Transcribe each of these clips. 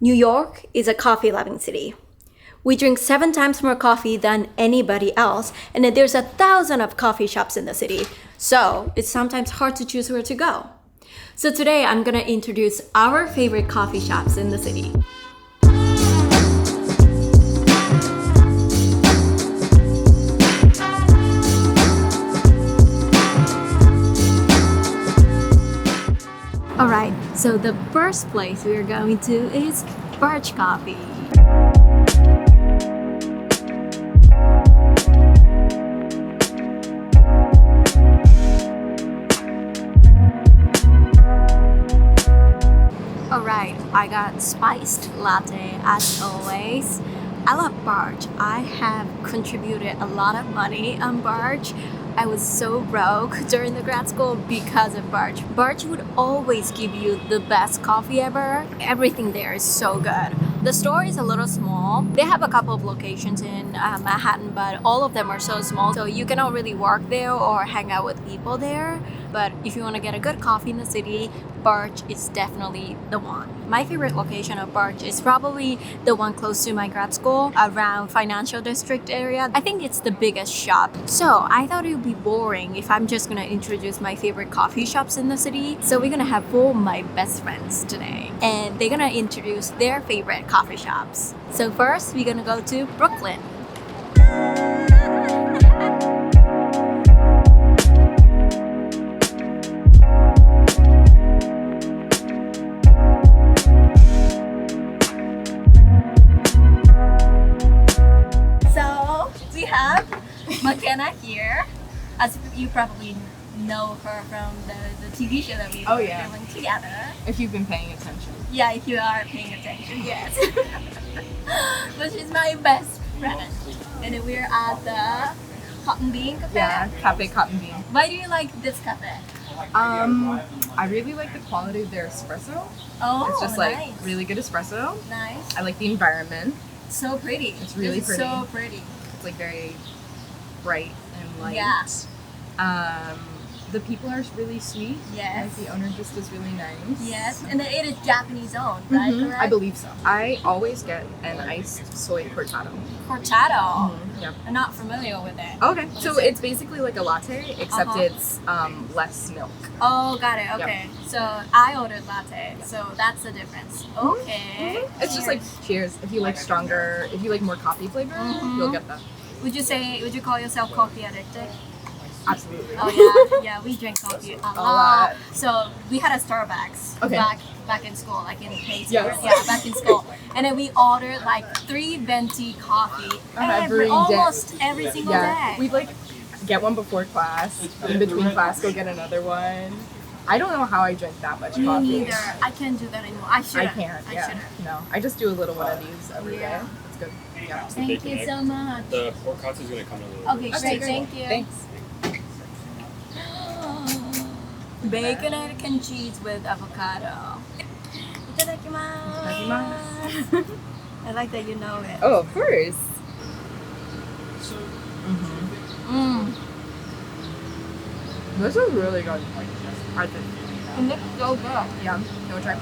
New York is a coffee-loving city. We drink 7 times more coffee than anybody else, and then there's 1,000 of coffee shops in the city. So it's sometimes hard to choose where to go. So today I'm gonna introduce our favorite coffee shops in the city. Alright, so the first place we are going to is Birch Coffee. Alright, I got spiced latte as always. I love Birch. I have contributed a lot of money on Birch. I was so broke during the grad school because of Birch. Birch would always give you the best coffee ever. Everything there is so good. The store is a little small. They have a couple of locations in Manhattan, but all of them are so small, so you cannot really work there or hang out with people there. But if you want to get a good coffee in the city, Birch is definitely the one. My favorite location of Birch is probably the one close to my grad school around Financial District area. I think it's the biggest shop. So I thought it would be boring if I'm just gonna introduce my favorite coffee shops in the city. So we're gonna have 4 of my best friends today, and they're gonna introduce their favorite coffee shops. So first, we're gonna go to Brooklyn. McKenna here, as you probably know her from the TV show that we were filming together. If you've been paying attention. Yeah, if you are paying attention, yes. But she's my best friend. And then we're at the Cotton Bean Cafe. Yeah, Cafe Cotton Bean. Why do you like this cafe? I really like the quality of their espresso. Oh, it's just nice. really good espresso. Nice. I like the environment. So pretty. It's really pretty. So pretty. It's like very bright and light. Yeah. The people are really sweet. Yes. Like the owner just is really nice. Yes, and then it is Japanese owned, right? Mm-hmm. I believe so. I always get an iced soy cortado. Cortado? Mm-hmm. Yeah. I'm not familiar with it. Okay, so it's basically like a latte, except it's less milk. Oh, got it. Okay. Yep. So I ordered latte, so that's the difference. Okay. Mm-hmm. It's just like cheers. If you like stronger, if you like more coffee flavor, you'll get that. Would you call yourself coffee addicted? Absolutely. Oh yeah, we drink coffee a lot. So we had a Starbucks back in school, like in Pace. Yes. Yeah, back in school. And then we ordered like 3 venti coffee almost every single day. We'd like get one before class, in between class go get another one. I don't know how I drink that much coffee. Me neither. I can't do that anymore. I shouldn't. I can't. No, I just do a little one of these every day. It's good. Yeah. Thank you so much. The pork katsu is going to come in a little bit. Okay, great. Thank you. Thanks. Bacon and cheese with avocado. Itadakimasu. Itadakimasu. I like that you know it. Oh, of course. This is really good. I think. It looks so good. Yeah. You want to try?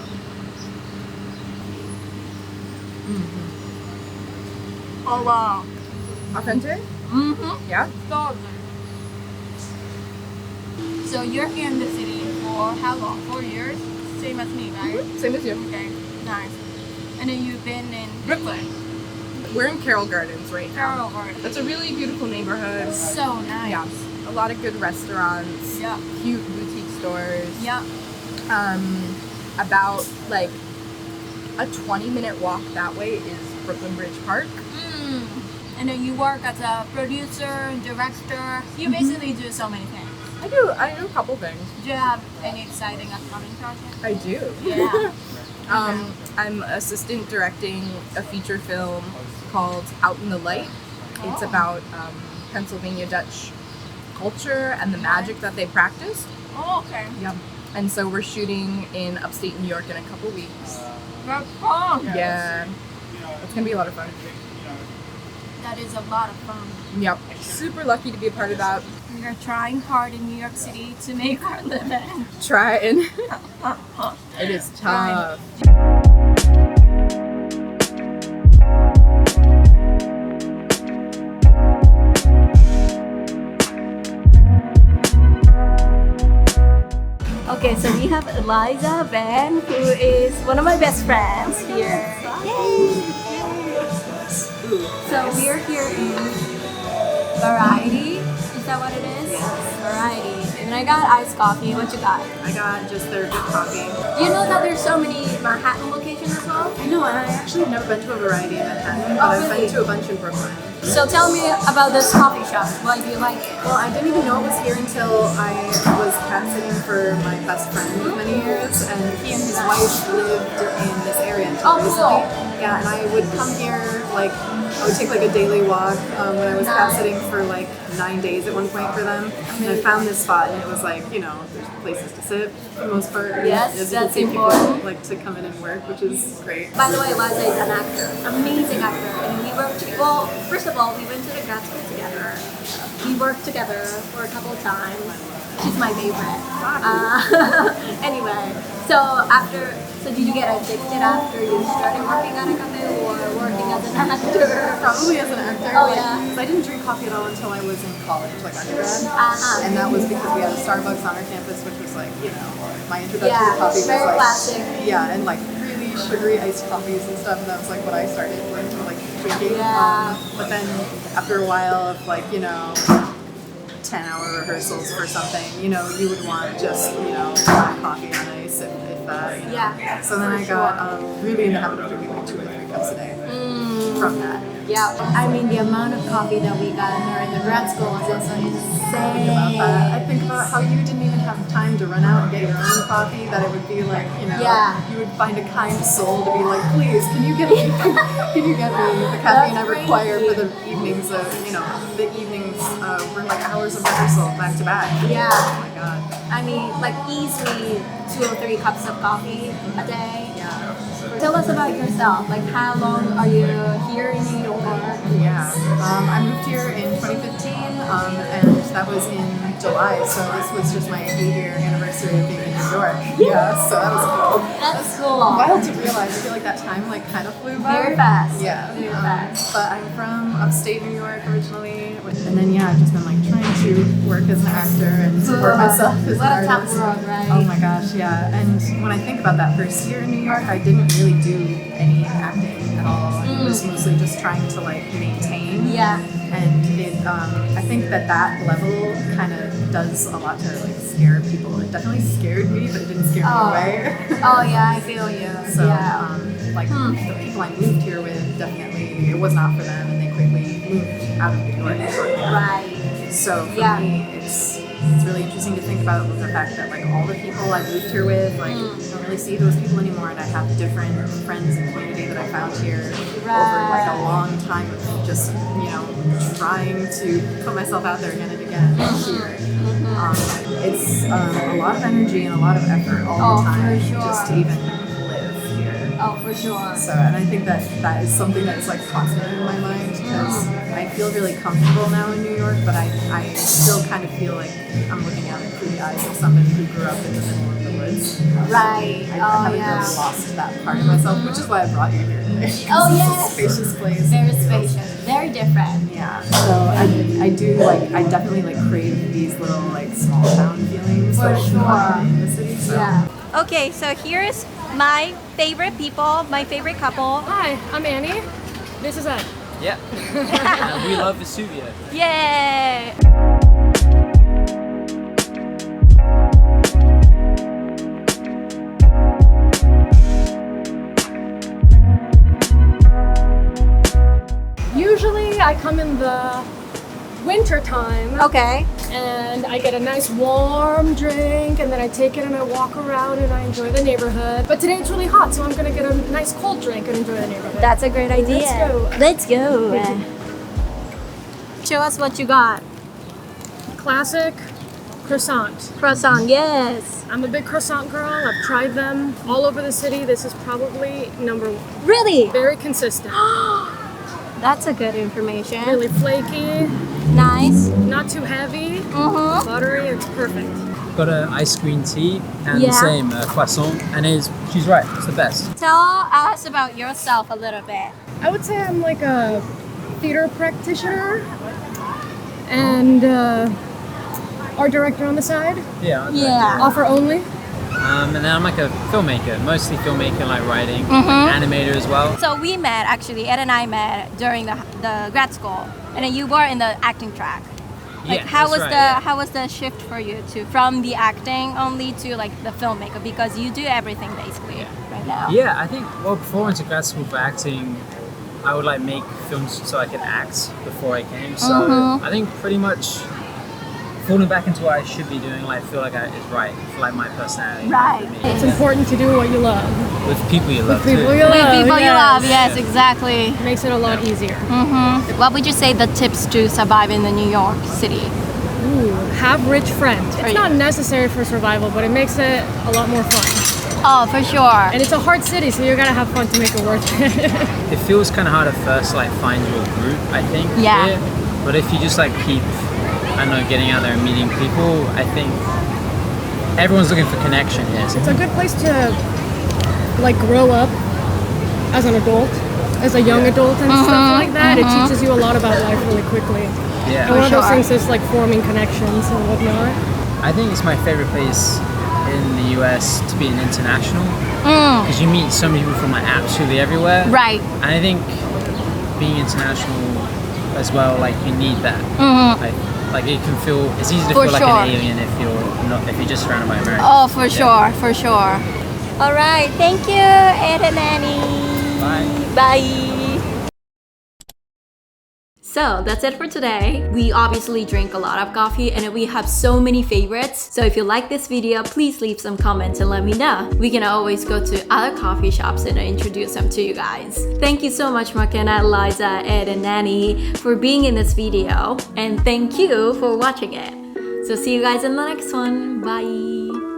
Oh wow. Authentic? Yeah. So good. So you're here in the city for how long? 4 years? Same as me, right? Same as you. Okay, nice. And then you've been in Brooklyn. We're in Carroll Gardens right now. Carroll Gardens. It's a really beautiful neighborhood. So nice. Yeah. A lot of good restaurants. Yeah. Cute boutique stores. Yeah. About like a 20-minute walk that way is Brooklyn Bridge Park. And then you work as a producer, director. You basically do so many things. I do a couple things. Do you have any exciting upcoming projects? I do. Yeah. I'm assistant directing a feature film called Out in the Light. It's about Pennsylvania Dutch culture and the magic that they practice. Oh, okay. Yeah. And so we're shooting in upstate New York in a couple weeks. That's fun. Yeah. It's going to be a lot of fun. That is a lot of fun. Yep. Super lucky to be a part of that. We are trying hard in New York City to make our living. Trying. It is tough. Okay, so we have Eliza Ben, who is one of my best friends here. Yay! So we are here in Variety. Is that what it is? Yes. Variety. And I got iced coffee. What you got? I got just their good coffee. Do you know that there's so many Manhattan locations as well? I know, and I actually have never been to a variety in Manhattan, but I've really? been to a bunch in Brooklyn. So tell me about this coffee shop. Why do you like it? Well, I didn't even know it was here until I was cat sitting for my best friend of many years, and he and his wife lived in this area until recently. Yeah, and I would come here, like, I would take like a daily walk when I was cat sitting for like 9 days at one point for them. And I found this spot, and it was like, you know, there's places to sit for the most part. Yes, There's that's people important. like to come in and work, which is great. By the way, Eliza is an actor, amazing actor, and we worked together. Well, first of all, we went to the grad school together. We worked together for a couple of times. She's my favorite. Anyway, so did you get addicted after you started working at a cafe or working as an actor? Probably as an actor. Oh, like, yeah. 'cause I didn't drink coffee at all until I was in college, like undergrad. Uh-huh. And that was because we had a Starbucks on our campus, which was like, you know, my introduction Yeah, to coffee was very like, classic. yeah, and like really sugary iced coffees and stuff. And that was like what I started like drinking. Yeah. But then after a while of like, you know, 10-hour rehearsals for something, you know, you would want just, you know, hot coffee on ice if that, you know. Yeah. So then I got really in the habit of drinking like 2 or 3 cups a day from that. Yeah, I mean the amount of coffee that we got during the grad school was also insane. About that. I think about how you didn't even have time to run out and get your own coffee, that it would be like, you know, Yeah. you would find a kind soul to be like, please, can you get me the caffeine I require for the evenings of, you know, the evenings were like hours of rehearsal back to back. Yeah. Oh my god. I mean, like easily 2 or 3 cups of coffee a day. Yeah. Tell us about yourself. Like, how long are you here in New York? Yeah. I moved here in 2015, and that was in July, so this was just my 8-year anniversary of being in New York. Yeah, so that was cool. That's cool. Wild to realize. I feel like that time like kind of flew by. Very fast. Yeah. Very fast. But I'm from upstate New York originally, and then yeah, I've just been like trying to work as an actor and support myself as What an a tough artist. world, right? Oh my gosh, yeah. And when I think about that first year in New York, I didn't really do any acting at all. It was mostly just trying to like maintain. Yeah. And it, I think that level kind of does a lot to like scare people. It definitely scared me, but it didn't scare me away. Oh yeah, I feel you. So, yeah. like the people I moved here with, definitely it was not for them, and they quickly moved out of New York. Right. So for Yeah. me, it's really interesting to think about the fact that like all the people I moved here with, like I don't really see those people anymore, and I have different friends and community that I found here over like a long time of just, you know, trying to put myself out there again and again here. It's a lot of energy and a lot of effort all the time for sure. just to even live here. Oh, for sure. So, and I think that is something that's like constant in my mind, because I feel really comfortable now in New York, but I still kind of feel like I'm looking at it through the eyes of somebody who grew up in the middle of the woods. Right. I Oh haven't yeah. really lost that part of myself, which is why I brought you here today. Oh, It's yes. a spacious place. Very spacious. Very different. Yeah. So I do like, I definitely like crave these little like small town feelings For that sure. are in the city. So. Yeah. Okay, so here's my favorite people, my favorite couple. Hi, I'm Annie. This is Ed. Yeah. And we love Vesuvia. Yay! Usually I come in the winter time Okay. and I get a nice warm drink and then I take it and I walk around and I enjoy the neighborhood. But today it's really hot, so I'm gonna get a nice cold drink and enjoy the neighborhood. That's a great idea. Let's go. Let's go. Show us what you got. Classic croissant. Croissant, yes. I'm a big croissant girl. I've tried them all over the city. This is probably number 1. Really? Very consistent. That's a good information. Really flaky, Nice. not too heavy, Mm-hmm. buttery, it's perfect. Got a ice green tea and Yeah. the same croissant, and she's right, it's the best. Tell us about yourself a little bit. I would say I'm like a theater practitioner and art director on the side. Yeah. Yeah. Offer only. And then I'm like a filmmaker, mostly filmmaker, like writing, animator as well. So we met actually, Ed and I met during the grad school, and then you were in the acting track. Like Yeah, how that's was right, the yeah. how was the shift for you to from the acting only to like the filmmaker, because you do everything basically right now. Yeah, I think, well, before I went to grad school for acting, I would like make films so I could act before I came. So I think pretty much falling back into what I should be doing, like feel like is right for like my personality. Right. For me. It's important to do what you love. With people you love People too. you With love. people you yes. love, yes, exactly. Makes it a lot easier. What would you say the tips to survive in the New York City? Ooh, have rich friends. It's you- not necessary for survival, but it makes it a lot more fun. Oh, for sure. And it's a hard city, so you gotta have fun to make it worth it. It feels kind of hard at first to like find your group, I think. Yeah. Here. But if you just like keep, I don't know, getting out there and meeting people, I think everyone's looking for connection here. So It's a good place to like grow up as an adult, as a young adult and stuff like that. It teaches you a lot about life really quickly. yeah. And one of those sure. things is like forming connections and whatnot. I think it's my favorite place in the US to be an international because you meet so many people from like absolutely everywhere. Right. And I think being international as well, like you need that. Like it can feel, it's easy to For feel like sure. an alien if you're just surrounded by Americans. Oh, for sure, for sure. All right, thank you, Ed and Annie. Bye. Bye. So that's it for today. We obviously drink a lot of coffee and we have so many favorites. So if you like this video, please leave some comments and let me know. We can always go to other coffee shops and introduce them to you guys. Thank you so much, McKenna, Liza, Ed, and Nanny for being in this video. And thank you for watching it. So see you guys in the next one. Bye.